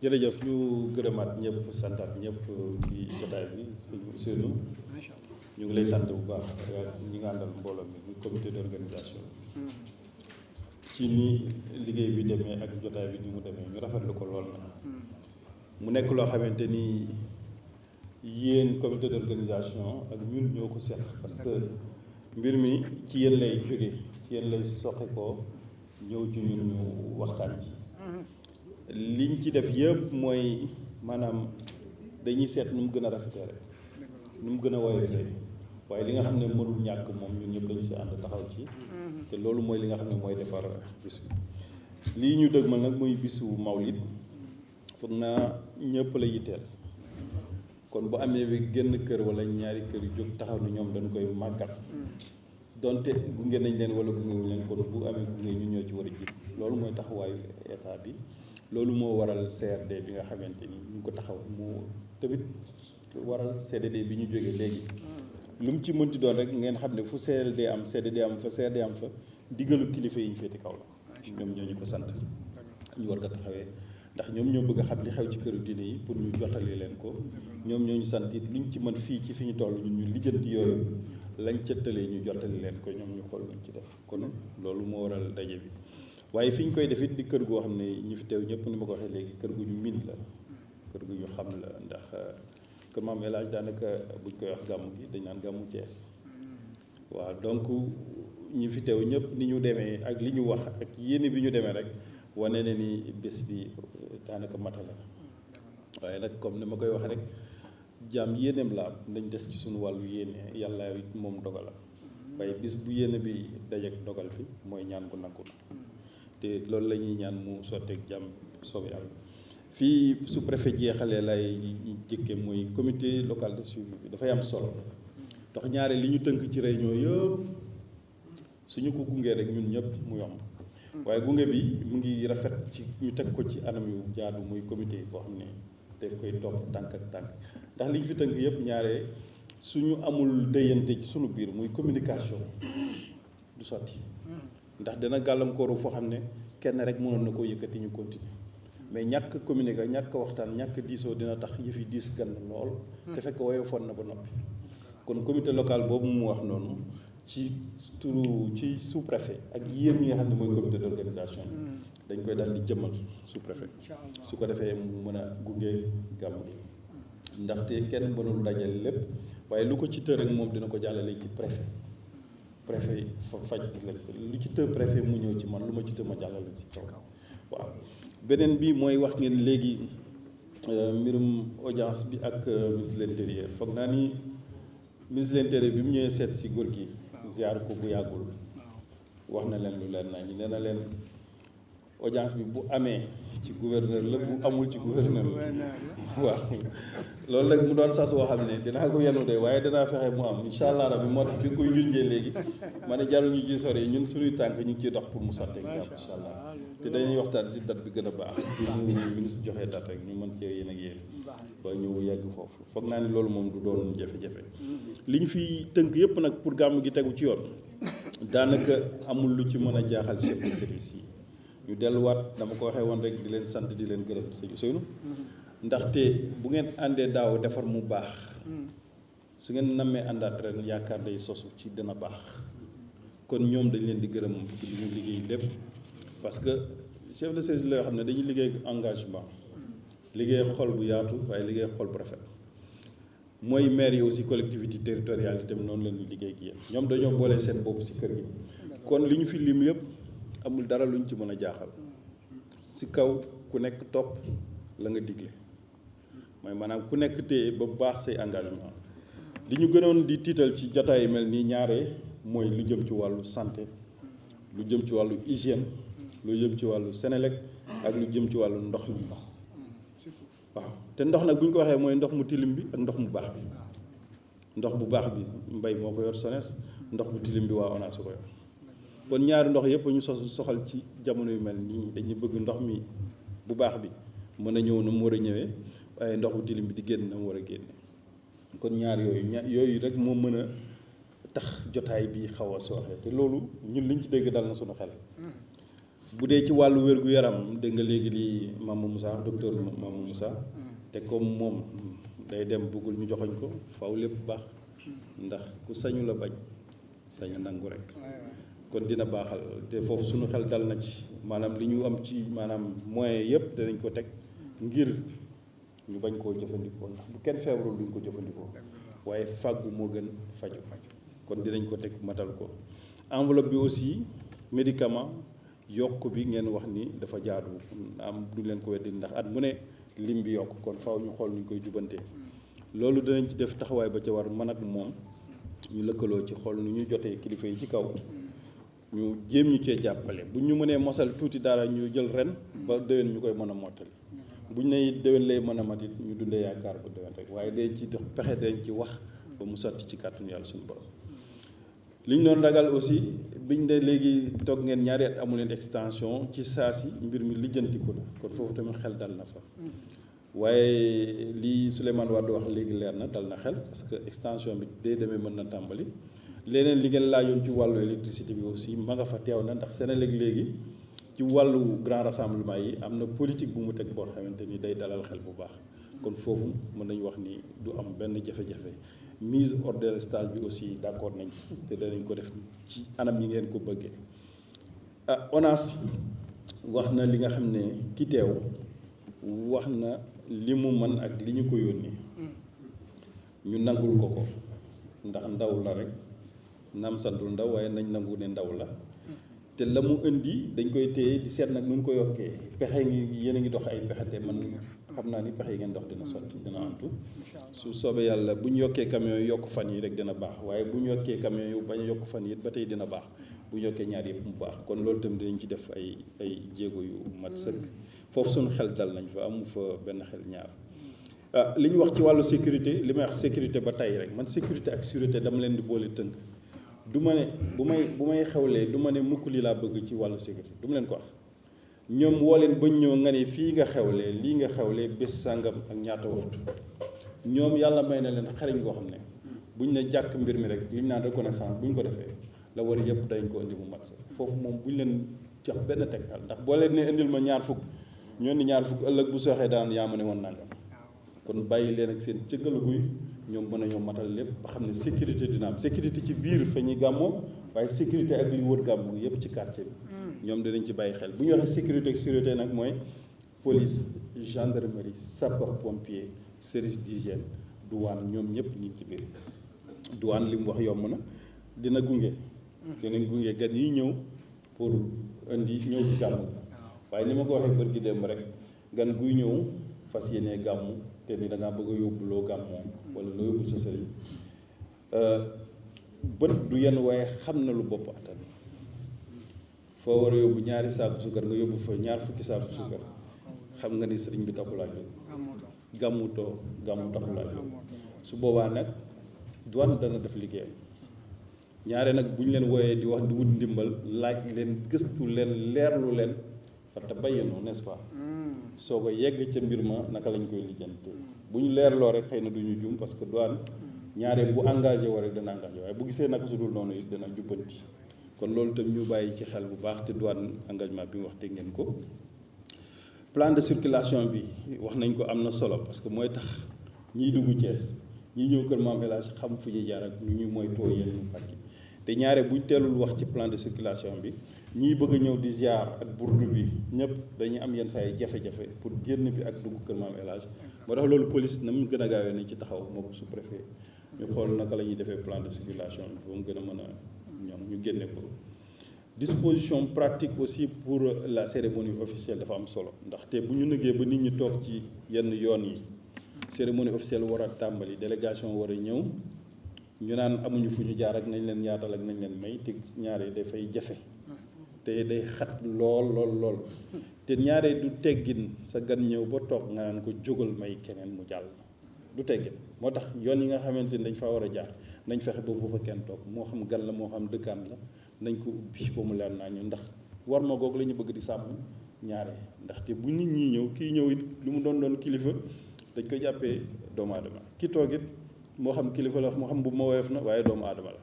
jërëjëf ñu gërëmaat ñëpp santaat ñëpp ci jotaay bi sëñ Ousseynou ñu ngi lay sant bu baax ñi nga àndal mbooloo mi muy comité d'organisation ci ni liggéey bi demee ak jotaay bi ni mu demee ñu rafetlu ko lool na mu nekk loo xamante ni yéen comité d'organisation ak ñun ñoo ko seq parce que mbir mi ci yéen lay jóge ci yéen lay soqe ko ñëw ci ñun ñu waxtaan ci liñ ci def yëpp mooy maanaam dañuy seet nu mu gën a rafetee rek nu mu gën a woyofee waaye li nga xam ne mënul ñàkk moom ñun ñëpp dañu si ànd taxaw ci te loolu mooy li nga xam ne mooy defar bis bi lii ñu dëgmal nag muy bisu mawlid foog naa ñëpp la yitteel kon bu amee bi génn kër wala ñaari kër yu jóg taxaw ni ñoom dañ koy màggat donte gunge nañ leen wala gunge wuñ leen kon bu amee gunge ñun ñoo ci war a jiit loolu mooy taxawaayu état bi loolu moo waral CRD bi nga xamante ni ñu ngi ko taxaw moo tamit waral CDD bi ñu jógee léegi lu mu ci mënti doon rek ngeen xam ne fu CLD am CDD am fa CRD am fa diggalu kilifa yi ñu féeti kaw la ñoom ñoo ñu ko sant ñu war ko taxawee ndax ñoom ñoo bëgg a xam li xew ci këru diine yi pour ñu jottali leen ko ñoom ñoo ñu sant it luñ ci mën fii ci fi ñu toll ñun ñu lijjanti yooyu lañ ca tëlee ñu jottali leen ko ñoom ñu xool luñ ci def kon loolu moo waral daje bi waaye fi ñu koy def it di kër goo xam ne ñi fi teew ñëpp ni ma ko waxee léegi kër gu ñu min la kër gu ñu xam la ndax kër Maam El Hadj daanaka buñ koy wax gàmmu gi dañ naan gàmmu Thiès waaw donc ñi fi teew ñëpp ni ñu demee ak li ñu wax ak yéene bi ñu demee rek wane ne ni bés bi daanaka matala waaye nag comme ni ma koy wax rek jaam yéeneem la am dañ des ci suñu wàllu yéene yàlla it moom dogala waaye bis bu yéene bi dajeek dogal bi mooy ñaan bu nangu te loolu la ñuy ñaan mu sotteeg jàmm soobee yàlla fii sous-préfet jeexalee lay jëkke mooy comité local de suivi bi dafay am solo ndax ñaare li ñu tënk ci réunion yëpp suñu ko gungee rek ñun ñëpp mu yomb waaye gunge bi mu ngi rafet ci ñu teg ko ci anam yu jaadu muy comité boo xam ne dañ koy topp tànk ak tànk ndax li ñu fi tënk yëpp ñaare suñu amul déyante ci suñu biir muy communication du sotti ndax dana gàllankooru foo xam ne kenn rek mënoon na koo yëkkati ñu continuer mais ñàkk communiquer ñàkk waxtaan ñàkk diisoo dina tax yëf yi diis gan lool te fekk woyofoon na ba noppi kon comité local boobu mu wax noonu ci turu ci sous-préfet ak yéen ñi nga xam ne mooy comité d'organisation dañ koy dal di jëmmal sous-préfet su ko defee mu mën a gunge gàmm gi ndaxte kenn mënul dajale lépp waaye lu ko ci tër rek moom dina ko jàllale ci préfet fa faj lañ ko lu ci të préfet mu ñëw ci man lu ma ci të ma jàllale si kaw waaw beneen bi mooy wax ngeen léegi mbirum audience bi ak ministre de l'intérieur foog naa ni ministre de l'intérieur bi mu ñëwee seet si góor gi ziar ko bu yàggul wax na leen lu leen naa ñi nee na leen audience bi bu amee ci gouverneur la bu amul ci gouverneur la waaw loolu nag mu doon sas woo xam ne dinaa ko yenu de waaye dinaa fexe mu am incha allah rabbi moo tax bi koy junjee léegi ma ne jarul ñu ci sori ñun suñuy tànk ñu ngi ciy dox pour mu sotteeg jàmm incha allah te dañuy waxtaan si date bi gën a baax pour ñu ministre joxee date rek ñu mën cee yéen ak yéen ba ñu yegg foofu foog naa ni loolu moom du doon jafe-jafe li ñu fi tënk yëpp nag pour gàmm gi tegu ci yoon daanaka amul lu ci mën a jaaxal chef de service yi ñu delluwaat dama ko waxee woon rek di leen sant di leen gërëm sëñ Ousseynou ndaxte bu ngeen àndee daaw defar mu baax su ngeen nammee àndaat ren yaakaar day sosu ci dina baax kon ñoom dañ leen di gërëm ci li ñu liggéey lépp parce que chef de service la yoo xam ne dañuy liggéey engagement liggéey xol bu yaatu waaye liggéey xol bu rafet mooy maire yi aussi collectivité territoriale yi tamit noonu la ñuy liggéey ak yéen ñoom dañoo boole seen bopp si kër gi kon li ñu fi lim yëpp amul dara luñ ci mën a jaaxal si kaw ku nekk topp la nga digle mooy maanaam ku nekk téye ba baax say engagement li ñu gënoon di tiital ci jotaay mel nii ñaare mooy lu jëm ci wàllu santé lu jëm ci wàllu hygiène lu jëm ci wàllu Sénélec ak lu jëm ci wàllu ndox mi waaw te ndox nag bu ñu ko waxee mooy ndox mu tilim bi ak ndox mu baax bi ndox bu baax bi mbay moo ko yor SONES ndox bu tilim bi waa ONAS ko yor kon ñaari ndox yëpp ñu soxal ci jamono yu mel nii dañuy bëgg ndox mi bu baax bi mën a ñëw na mu war a ñëwee waaye ndox bu tilim bi di génn na mu war a génne kon ñaar yooyu rek moo mën a tax jotaay bi xaw a sooxe te loolu ñun liñ ci dégg dal na suñu xel bu dee ci wàllu wér-gu-yaram dégg nga léegi li Mamou Moussa docteur Mamou Moussa te comme moom day dem bëggul ñu joxoñ ko faw lépp baax ndax ku sañu la bañ sañu nangu rek kon dina baaxal te foofu suñu xel dal na ci maanaam li ñu am ci maanaam moyens yëpp danañ ko teg ngir ñu bañ koo jëfandikoo ndax bu kenn feebarul duñ ko jëfandikoo waaye fàggu moo gën faju kon dinañ ko teg matal ko enveloppe bi aussi médicament yokk bi ngeen wax ni dafa jaadu am du leen ko weddi ndax at mu ne lim bi yokk kon faaw ñu xool ñu koy jubantee loolu danañ ci def taxawaay ba ca war man ak moom ñu lëkkaloo ci xool nu ñu jotee kilifa yi ci kaw ñu jéem ñu cee jàppale bu ñu mënee mosal tuuti dara ñu jël ren ba déwén ñu koy mën a mottali bu ñu nee déwén lay mën a mat it ñu dundee yaakaar ba déwén rek waaye dañ ci dox pexe dañ ci wax ba mu sotti ci kàttanu yàlla suñu borom li ñu doon ragal aussi biñ de léegi toog ngeen ñaari at amu leen extension ci saa si mbir mi lijjantiku la kon foofu tamit xel dal na fa waaye li Souleymane Wade wax léegi leer na dal na xel parce que extension bi day demee mën na tàmbali leneen li ngeen laajoon ci wàllu électricité bi aussi ma nga fa teew na ndax Senelec léegi ci wàllu grand rassemblement yi am na politique bu mu teg boo xamante ni day dalal xel bu baax kon foofu mën nañu wax ni du am benn jafe-jafe mise hors délestage bi aussi d'accord nañ te danañ ko def ci anam yi ngeen ko bëggee ONAS wax na li nga xam ne ki teew wax na li mu mën ak li ñu ko yónni ñu nangul ko ko ndax ndaw la rek naam santul ndaw waaye nañ nangu ne ndaw la te la mu indi dañ koy téye di seet nag nu ñu ko yokkee pexe ngi yéen a ngi dox ay pexe te man xam naa ni pexe yi ngeen dox dina sotti dina antu su soobee yàlla bu ñu yokkee camion yi yokk fan yi rek dina baax waaye bu ñu yokkee camion yi bañ a yokk fan yi it ba tey dina baax bu ñu yokkee ñaar yëpp mu baax kon loolu tamit dinañ ci def ay jéego yu mat sëkk foofu suñu xel dal nañ fa amu fa benn xel ñaar li ñu wax ci wàllu sécurité li may wax sécurité ba tey rek man sécurité ak sûreté dama leen di boole tënk du ma ne bu may xewlee du ma ne mukk lii laa bëgg ci wàllu sécurité du ma leen ko wax ñoom woo leen bañ ñëw nga ne fii nga xewlee lii nga xewlee bés sàngam ak ñaata waxtu ñoom yàlla may na leen xariñ koo xam ne buñ ne jàkk mbir mi rek li ñu naan reconnaissance bu ñu ko defee la war yëpp dañ ko indi mu mat sa foofu moom buñ leen jox benn tegtal ndax boo leen ne indil ma ñaar fukk ñoo ni ñaar fukk ëllëg bu sooxee daan yaa ma ne woon nangam kon bàyyi leen ak seen cëggalu guy ñoom mën nañoo matal lépp ba xam ne sécurité dina am sécurité ci biir fa ñuy gàmmoo waaye sécurité ak li wër gàmmu yëpp ci quartier bi ñoom dinañ ci bàyyi xel bu ñu waxee sécurité ak sûreté nag mooy police gendarmerie sapeur pompier service d'hygiène douane ñoom ñëpp ñu ngi ci biir douane li mu wax yomb na dina gunge dinañ gunge gan yi ñëw pour indi ñëw si gàmmu waaye ni ma ko waxee bër gi démb rek gan guy ñëw fas yéenee gàmmu te ni da ngaa bëgg a yóbbu loo gàmmoo wala loo yóbbul sa sëriñ bët du yenn waaye xam na lu bopp attan foo war a yóbbu ñaari saaku sukar nga yóbbu fa ñaar fukki saaku sukar xam nga ni sëriñ bi taxulaa jóg gàmmu taxulaa jóg su boobaa nag douane dana def liggéeyam ñaare nag bu ñu leen wooyee di wax di wut ndimbal laaj leen gëstu leen leerlu leen fa tabayyanu n'est-ce pas soo ko yegg ca mbir ma naka lañ koy lijjante bu ñu leerloo rek xëy na du ñu jum parce que douane ñaare bu engagé woo rek dana engagé waaye bu gisee naka su dul noonu it dana jubbanti kon loolu itam ñu bàyyi ci xel bu baax te douane engagement bi mu wax dégg ngeen ko plan de circulation bi wax nañ ko am na solo parce que mooy tax ñiy dugg Thiès ñi ñëw kër Maam El Hadj xam fu ñuy jaar ak ñu ñuy moytoo yenn pàcc te ñaare buñ teelul wax ci plan de circulation bi ñii bëgg a ñëw di ziar ak burdu bi ñëpp dañuy am yenn saa yi jafe-jafe pour génn bi ak dugg kër Maam El Hadj moo tax loolu police na mu gën a gaawee nañ ci taxaw moo ko sous-préfet ñu xool naka la ñuy defee plan de circulation bi ba mu gën a mën a ñoom ñu génne ko disposition pratique aussi pour la cérémonie officielle dafa am solo ndaxte bu ñu nëgee ba nit ñi toog ci yenn yoon yi cérémonie officielle war a tàmbali délégation war a ñëw ñu naan amuñu fu ñu jaar ak nañ leen yaatal ak nañ leen may te ñaare dafay jafe te day xat lool te ñaare du teggin sa gan ñëw ba toog nga naan ko jógal may keneen mu jàll du teggin moo tax yoon yi nga xamante ni dañ faa war a jaar nañ fexe ba bu fa kenn toog moo xam gan la moo xam dëkkaan la nañ ko ubbi ba mu leer naa ñu ndax war ma goog la ñu bëgg di sàmm ñaare ndaxte bu nit ñi ñëw kii ñëw it lu mu doon kilifa dañ koy jàppee doomu aadama ki toog it moo xam kilifa la moo xam bu ma woyof na waaye doomu aadama la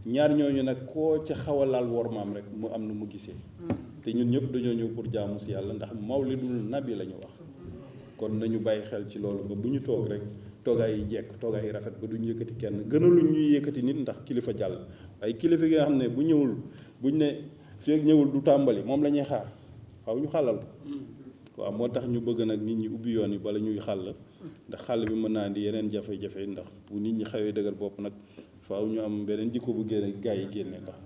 ñaar ñooñu nag koo ca xaw a laal wormaam rek mu am na mu gisee te ñun ñëpp dañoo ñëw pour jaamu si yàlla ndax mawlidul nabi la ñu wax kon nañu bàyyi xel ci loolu ba bu ñu toog rek toogaay yi jekk toogaay yi rafet ba duñu yëkkati kenn gënaluñ ñuy yëkkati nit ndax kilifa jàll ay kilifa gi nga xam ne bu ñëwul buñ ne fii ak ñëwul du tàmbali moom la ñuy xaar waaw ñu xàllal ko waaw moo tax ñu bëgg nag nit ñi ubbi yoon yi bala ñuy xàll ndax xàll bi mën naa indi yeneen jafe-jafe ndax bu nit ñi xawee dëgër bopp nag faaw ñu am beneen jikko bu génne gaa yi génne ndax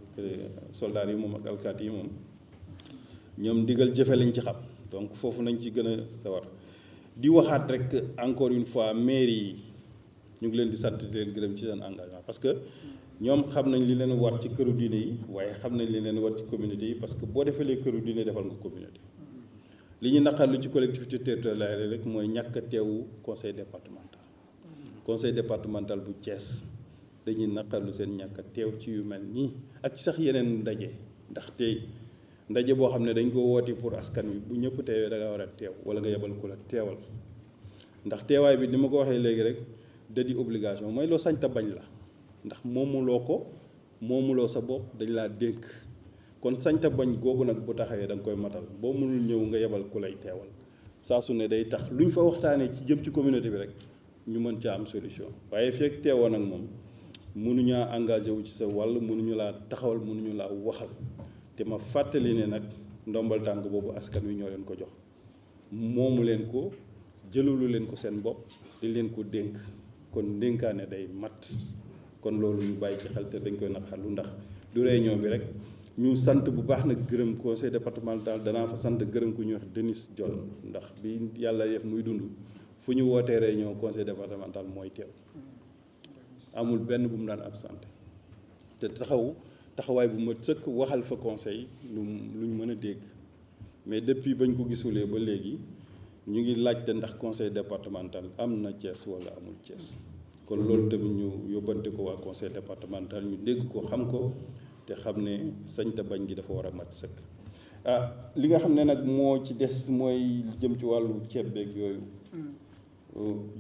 soldaar yi moom ak alkaat yi moom ñoom ndigal jëfe lañ ci xam donc foofu nañ ci gën a sawar di waxaat rek encore une fois mairie yi ñu ngi leen di sant di leen gërëm ci seen engagement parce que ñoom xam nañ li leen war ci këru diine yi waaye xam nañ li leen war ci communauté yi parce que boo defalee këru diine defal nga communauté li ñu naqarlu ci collectivité territoriale rek mooy ñàkk a teewu conseil départemental bu Thiès dañuy naqarlu seen ñàkk a teew ci yu mel nii ak ci sax yeneen ndaje ndax tey ndaje boo xam ne dañ ko woote pour askan wi bu ñëpp teewee da nga war a teew wala nga yebal ku la teewal ndax teewaay bi ni ma ko waxee léegi rek da di obligation mooy loo sañ ta bañ la ndax moomuloo ko moomuloo sa bopp dañ laa dénk kon sañ ta bañ googu nag bu taxawee da nga koy matal boo mënul ñëw nga yebal ku lay teewal saa su ne day tax lu ñu fa waxtaanee ci jëm ci communauté bi rek ñu mën caa am solution waaye fekk teewoon nag moom mënuñaa engagé wu ci sa wàll mënuñu laa taxawal mënuñu laa waxal te ma fàttali ne nag ndombal tànk boobu askan wi ñoo leen ko jox moomu leen ko jëlulu leen ko seen bopp di leen ko dénk kon dénkaane day mat kon loolu ñu bàyyi ci xel te dañ koy naqarlu ndax du réunion bi rek ñu sant bu baax nag gërëm conseil départemental danaa fa sant gërëm ku ñuy wax Denis Diol ndax bi yàlla def muy dund fu ñu wootee réunion conseil départemental mooy teew amul benn bu mu daan absenté te taxawaay bu ma sëkk waxal fa conseil luñ mën a dégg mais depuis bañ ko gisulee ba léegi ñu ngi laajte ndax conseil départemental am na Thiès wala amul Thiès kon loolu tamit ñu yóbbante ko waa conseil départemental ñu dégg ko xam ko te xam ne sañta bañ gi dafa war a mat sëkk li nga xam ne nag moo ci des mooy jëm ci wàllu ceeb beeg yooyu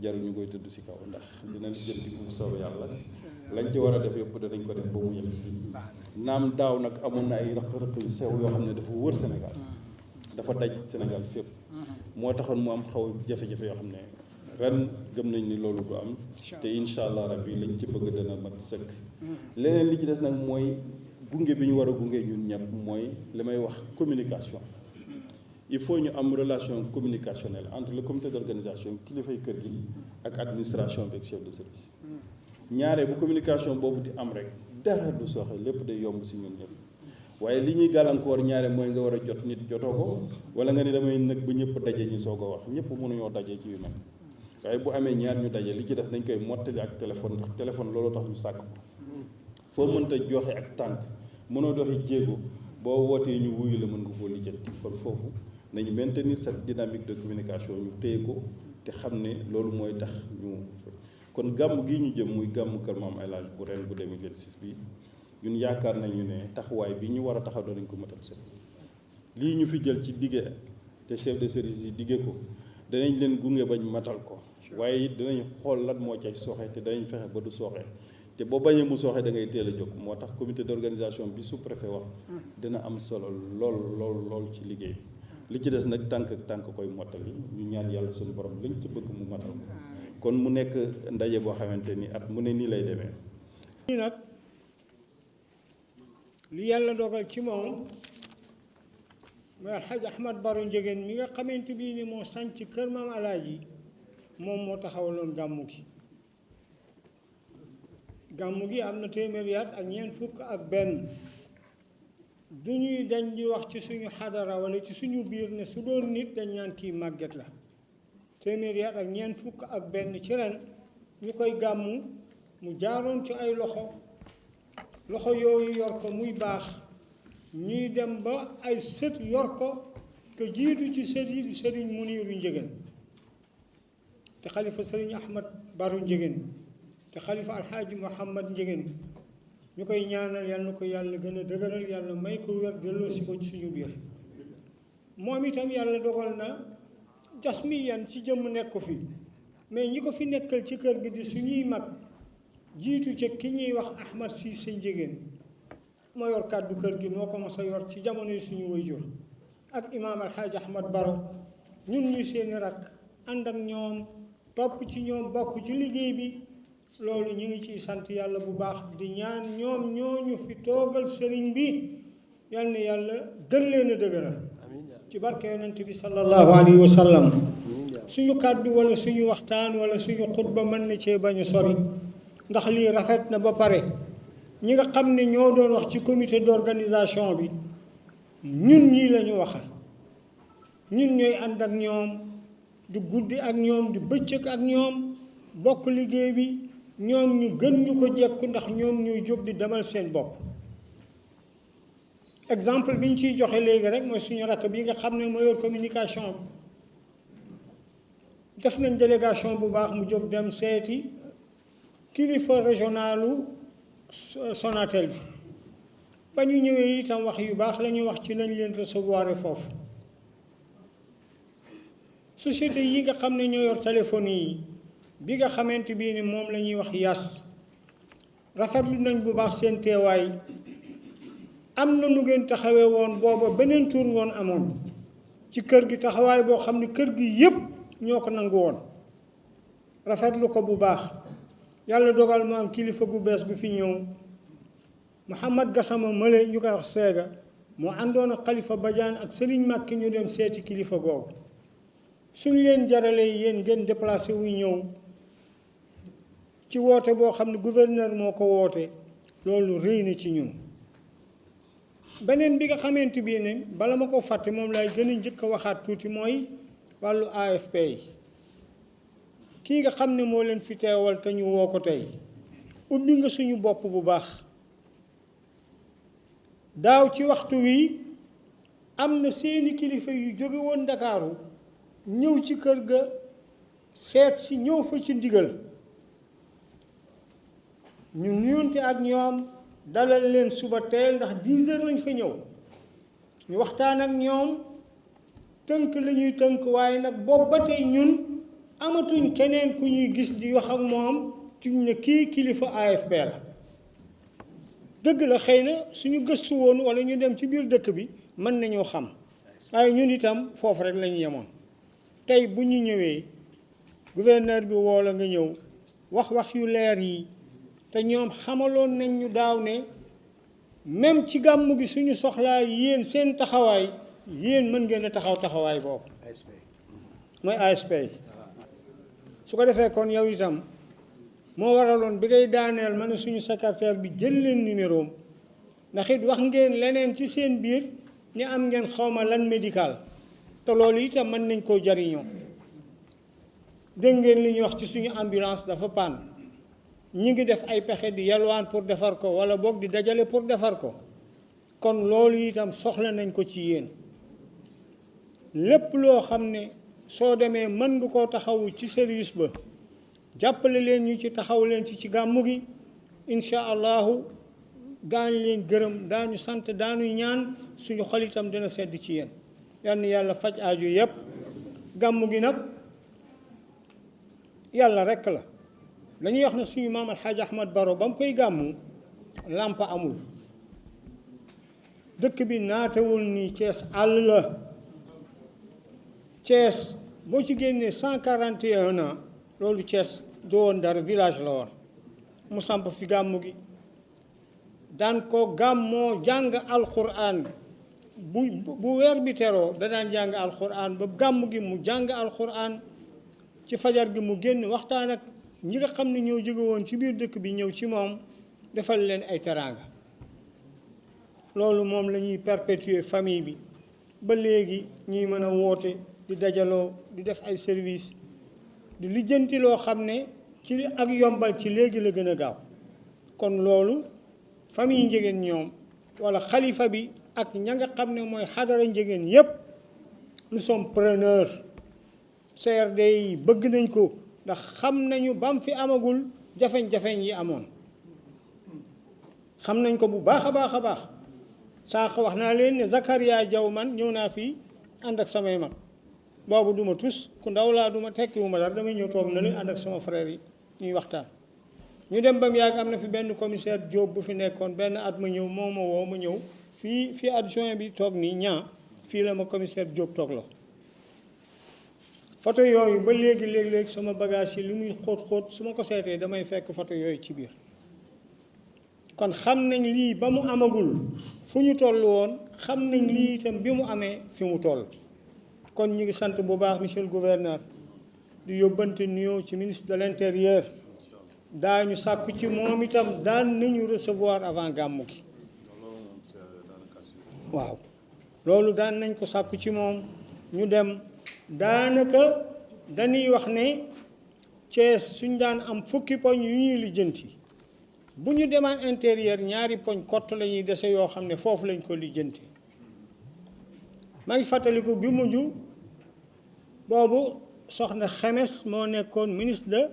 jarul ñu koy tëdd si kaw ndax dina jënti bu soobee yàlla lañ ci war a def yëpp danañ ko def ba mu yegg si naam daaw nag amoon na ay rëq-rëq yu sew yoo xam ne dafa wër Sénégal dafa daj Sénégal fépp moo taxoon mu am xaw jafe-jafe yoo xam ne ren gëm nañ ni loolu du am te incha allah rabbi lañ ci bëgg dana mat sëkk leneen li ci des nag mooy gunge bi ñu war a gunge ñun ñëpp mooy li may wax communication il faut ñu am relation communicationnelle entre le comité d'organisation kilifay kër gi ak administration bi ak chef de service ñaare bu communication boobu di am rek dara du sooxe lépp day yomb si ñun ñëpp waaye li ñuy gàllankoor ñaare mooy nga war a jot nit jotoo ko wala nga ni damay nag ba ñëpp daje ñu soog a wax ñëpp mënuñoo daje ci yu mel waaye bu amee ñaar ñu daje li ci des dañ koy mottali ak téléphone ndax téléphone loolu tax ñu sàkk ko foo mënta joxe ak tànk mënoo doxi jéego boo wootee ñu wuyu la mën nga koo lijjanti kon foofu nañu maintenir cette dynamique de communication ñu téye ko te xam ne loolu mooy tax ñu kon gàmm gi ñu jëm muy gàmm Kër Maam El Hadj bu ren bu 2026 bi ñun yaakaar nañu ne taxawaay bi ñu war a taxaw danañ ko matal sëkk lii ñu fi jël ci dige te chef de service yi dige ko danañ leen gunge bañ matal ko waaye it dinañ xool lan moo cay sooxe te danañ fexe ba du sooxe te boo bañee mu sooxe da ngay teel a jóg moo tax comité d'organisation bi sous-préfet wax dina am solo lool ci liggéey bi li ci des nag tànk ak tànk koy mottali ñu ñaan yàlla suñu borom lañ ci bëgg mu matal ko kon mu nekk ndaje boo xamante ni at mu ne nii lay demee. lii nag li yàlla dogal ci moom mooy Alxaaj Ahmad Baro Njegéen mi nga xamante bii ni moo sanc kër Maam Alaaji moom moo taxawaloon gàmmu gi am na téeméeri at ak ñeent fukk ak benn du ñuy dañ di wax ci suñu xadara wala ci suñu biir ne su doon nit dañ naan kii màgget la téeméeri at ak ñeent fukk ak benn ci ren ñu koy gàmmu mu jaaroon ci ay loxo yooyu yor ko muy baax ñuy dem ba ay sët yor ko te jiitu ci sët yi di sëriñ Muniiru Njegéen te xalifa sëriñ Ahmad Baro Njegéen te xalifa alxaaji Muhammad Njegéen ñu koy ñaanal yal na ko yàlla gën a dëgëral yàlla may ko wér delloo si ko ci suñu biir moom itam yàlla dogal na jasmiyan ci jëmm nekk ko fi mais ñi ko fi nekkal ci kër gi di suñuy mag jiitu ca ki ñuy wax Ahmad Cissé Njegéen moo yor kàddu kër gi moo ko mos a yor ci jamono yi suñu waajur ak imaam alxaaji Ahmad Baro ñun ñu seeni rak ànd ak ñoom topp ci ñoom bokk ci liggéey bi loolu ñu ngi ciy sant yàlla bu baax di ñaan ñoom ñooñu fi toogal sëriñ bi yal na yàlla gën leen a dëgëral ci barke yonent bi sallallahu alayhi wa sallam suñu kàddu wala suñu waxtaan wala suñu xutba mën na cee bañ a sori ndax lii rafet na ba pare ñi nga xam ne ñoo doon wax ci comité d'organisation bi ñun ñii la ñu waxal ñun ñooy ànd ak ñoom di guddi ak ñoom di bëccëg ak ñoom bokk liggéey bi ñoom ñu gën ñu ko jekku ndax ñoom ñuy jóg di demal seen bopp exemple bi ñu ciy joxe léegi rek mooy suñu rakk bi nga xam ne moo yor communication bi def nañ délégation bu baax mu jóg dem seeti kilifa régionalu Sonatel bi ba ñu ñëwee itam wax yu baax la ñuy wax ci nañ leen recevoir foofu société yi nga xam ne ñoo yor téléphone yi bi nga xamante bii ni moom la ñuy wax yas rafetlu nañ bu baax seen teewaay am na nu ngeen taxawee woon booba beneen tur woon amoon ci kër gi taxawaay boo xam ne kër gi yépp ñoo ko nangu woon rafetlu ko bu baax yàlla dogal mu am kilifa gu bees gu fi ñëw Mouhamad Gassama Mële ñu koy wax seega moo àndoon ak Khalifa Badiane ak Serigne Màkki ñu dem seeti kilifa googu suñ leen jaralee yéen ngeen déplacé wu ñëw ci woote boo xam ne gouverneur moo ko woote loolu rëy na ci ñun beneen bi nga xamante bii ne bala ma ko fàtte moom lay gën a njëkk a waxaat tuuti mooy wàllu AFP yi kii nga xam ne moo leen fi teewal te ñu woo ko tey ubbi nga suñu bopp bu baax daaw ci waxtu wi am na seeni kilifa yu jóge woon Ndakaaru ñëw ci kër ga seet si ñëw fa ci ndigal ñu nuyonte ak ñoom dalal leen suba teel ndax 10 heures lañ fa ñëw ñu waxtaan ak ñoom tënk la ñuy tënk waaye nag boobu ba tey ñun amatuñ keneen ku ñuy gis di wax ak moom tuñ ne kii kilifa AFP la dëgg la xëy na suñu gëstu woon wala ñu dem ci biir dëkk bi mën nañoo xam waaye ñun itam foofu rek la ñu yemoon tey bu ñu ñëwee gouverneur bi woo la nga ñëw wax yu leer yi te ñoom xamaloon nañ ñu daaw ne même ci gàmmu gi suñu soxlaa yéen seen taxawaay yéen mën ngeen a taxawaay boobu mooy ASP yi su ko defee kon yow itam moo waraloon bi ngay daaneel ma ne suñu secrétaire bi jël leen numéro am ndax it wax ngeen leneen ci seen biir ni am ngeen xawma lan médical te loolu itam mën nañ koo jariñoo dégg ngeen li ñuy wax ci suñu ambulance dafa panne ñi ngi def ay pexe di yalwaan pour defar ko wala boog di dajale pour defar ko kon loolu itam soxla nañ ko ci yéen lépp loo xam ne soo demee mën nga koo taxawu ci service ba jàppale leen ñu ci taxaw leen ci gàmmu gi incha allahu daañu leen gërëm daañu sant daañu ñaan suñu xol itam dina sedd ci yéen yal na yàlla faj aaju yépp gàmmu gi nag yàlla rekk la dañuy wax ne suñu maam alxaaji Ahmad Baro ba mu koy gàmmu làmp amul dëkk bi naatewul ni Thiès àll la Thiès boo ci génnee 141 ans loolu Thiès du woon dara village la woon mu samp fi gàmmu gi daan ko gàmmoo jàng alxuraan bu weer bi teroo da daan jàng alxuraan ba gàmmu gi mu jàng alxuraan ci fajar gi mu génn waxtaan ak ñi nga xam ne ñoo jóge woon ci biir dëkk bi ñëw ci moom defal leen ay teraanga loolu moom la ñuy perpétuer famille bi ba léegi ñuy mën a woote di dajaloo di def ay service di lijjanti loo xam ne ci ak yombal ci léegi la gën a gaaw kon loolu famille Ndiéguène ñoom wala xalifa bi ak ña nga xam ne mooy xadara Ndiéguène yépp nous sommes preneurs CRD yi bëgg nañ ko ndax xam nañu bam fi amagul jafeñ-jafeñ yi amoon xam nañ ko bu baax a baax a baax sànq wax naa leen ne Zakaria Jaw man ñëw naa fii ànd ak samay mag boobu duma tus ku ndaw laa duma tekkiwuma dara damay ñëw toog na li ànd ak sama frère yi ñuy waxtaan ñu dem ba mu yàgg am na fi benn commissaire Diop bu fi nekkoon benn at ma ñëw moo ma woo ma ñëw fii adjoint bi toog nii ñaa fii la ma commissaire Diop toogloo photo yooyu ba léegi léeg-léeg sama bagage yi li muy xóot-xóot su ma ko seetee damay fekk photo yooyu ci biir kon xam nañ lii ba mu amagul fu ñu toll woon xam nañ lii itam bi mu amee fi mu toll kon ñu ngi sant bu baax monsieur le gouverneur di yóbbante nuyoo ci ministre de l'intérieur daañu sàkku ci moom itam daan nañu recevoir avant gàmmu gi waaw loolu daan nañ ko sàkku ci moom ñu dem daanaka dañuy wax ne Thiès suñ daan am fukki poñ yu ñuy lijjanti bu ñu demaan intérieur ñaari poñ kott la ñuy dese yoo xam ne foofu lañ ko lijjanti maa ngi fàttaliku bi mujj boobu soxna Xemes moo nekkoon ministre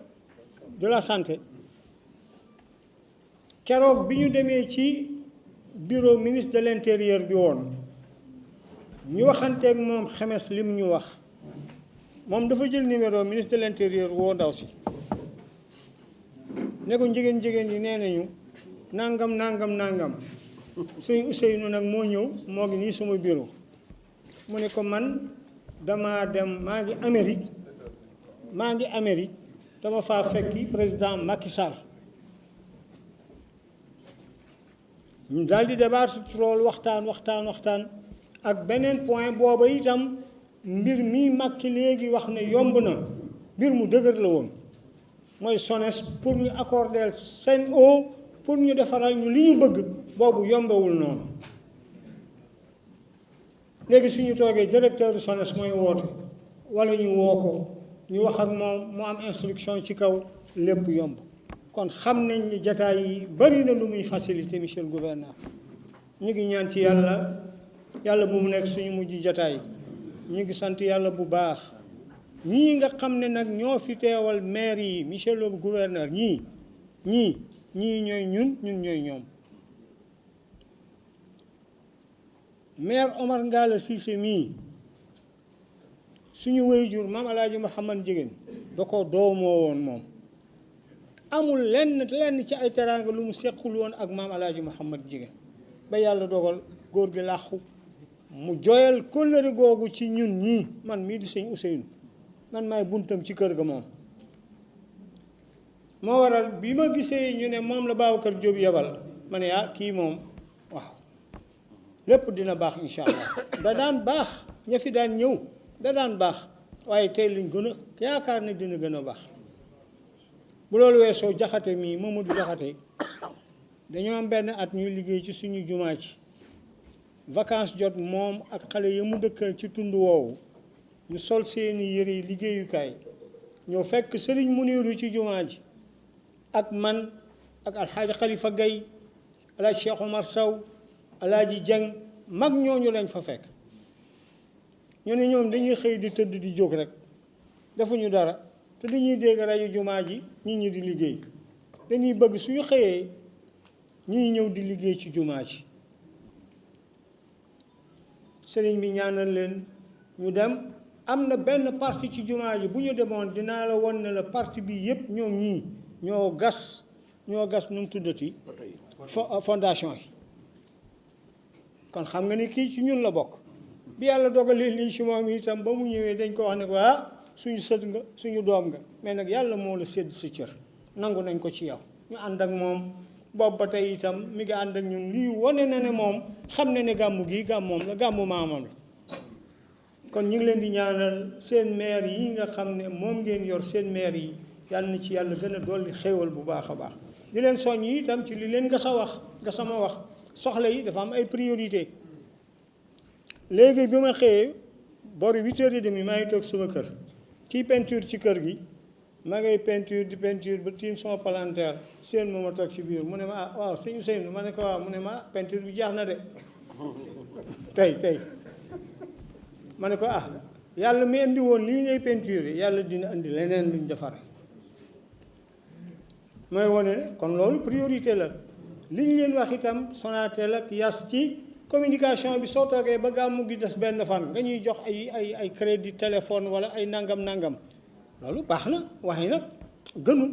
de la santé keroog bi ñu demee ci bureau ministre de l'intérieur bi woon ñu waxanteeg moom Xemes lim ñu wax moom dafa jël numéro ministre de l'intérieur woo ndaw si ne ko jigéen yi nee nañu nangam suñu Ousseynou nag moo ñëw moo ngi nii suma bureau mu ne ko man dama dem maa ngi Amérique dama faa fekki président Macky Sall ñu daal di débattre ci loolu waxtaan ak beneen point booba itam mbir mi Macky léegi wax ne yomb na mbir mu dëgër la woon mooy SONES pour ñu accorder Sen'Eau pour ñu defaral ñu li ñu bëgg boobu yombewul noonu léegi suñu toogee directeur SONES mooy woote wala ñu woo ko ñu wax ak moom mu am instruction ci kaw lépp yomb kon xam nañ ni jataay yi bari na lu muy facilité monsieur le gouverneur ñu ngi ñaan ci yàlla bu mu nekk suñu mujj jataay ñu ngi sant yàlla bu baax ñii nga xam ne nag ñoo fi teewal maire yi monsieur le gouverneur ñii ñooy ñun ñooy ñoom maire Omar Ngalla Cissé mii suñu waajur maam Alaaji Mouhamad Ndiéguène da ko doomoo woon moom amul lenn ci ay teraanga lu mu sequl woon ak maam Alaaji Mouhamad Ndiéguène ba yàlla dogal góor gi làqu mu joyal kóllëre googu ci ñun ñii man mii di sëñ Ousseynou man maay buntam ci kër ga moom moo waral bi ma gisee ñu ne moom la Babacar Diop yebal ma ne kii moom waaw lépp dina baax incha allah da daan baax ña fi daan ñëw da daan baax waaye tey liñ gën a yaakaar ne dina gën a baax bu loolu weesoo Jaxate mii Mamadou Jaxate dañoo am benn at ñuy liggéey ci suñu jumaa ci vacances jot moom ak xale yi mu dëkkal ci tund woowu ñu sol seeni yëre liggéeyukaay ñoo fekk sëriñ Muniru ci jumaa ji ak man ak alxaaji Xalifa Gay alaaji Cheikh Omar Sow alaaji Jeng mag ñooñu lañ fa fekk ñu ne ñoom dañuy xëy di tëdd di jóg rek defuñu dara te dañuy dégg rajo jumaa ji nit ñi di liggéey dañuy bëgg suñu xëyee ñuy ñëw di liggéey ci jumaa ji sëriñ bi ñaanal leen ñu dem am na benn partie ci jumaa ji bu ñu demoon dinaa la won ne la partie bi yëpp ñoom ñii ñoo gas nu mu tuddati fondation yi kon xam nga ni kii ci ñun la bokk bi yàlla dogalee lii ci moom itam ba mu ñëwee dañ ko wax ne ko suñu sët nga suñu doom nga mais nag yàlla moo la sédd sa cër nangu nañ ko ci yow ñu ànd ak moom boobu ba tey itam mi ngi ànd ak ñun lii wane na ne moom xam ne gàmmu gi gàmmoom la gàmmu maamam la kon ñu ngi leen di ñaanal seen maire yi nga xam ne moom ngeen yor seen maire yi yàlla na ci yàlla gën a dolli xéewal bu baax a baax di leen soññ yi itam ci li leen nga sama wax soxla yi dafa am ay priorité léegi bi ma xëyee boru 8h30 maa ngi toog suma kër kii peinture ci kër gi ma ngay peinture di peinture ba tiim sama palanteer seen ma toog ci biir mu ne ma waaw sëñ Ousseynou ma ne ko waaw mu ne ma peinture bi jeex na de tey ma ne ko yàlla mi indi woon lii ngay peinture yàlla dina indi leneen luñ defar mooy wane ne kon loolu priorité la liñ leen wax itam Sonatel ak Yas ci communication bi soo toogee ba gàmmu gi des benn fan nga ñuy jox ay crédit téléphone wala ay nangam loolu baax na waaye nag gënul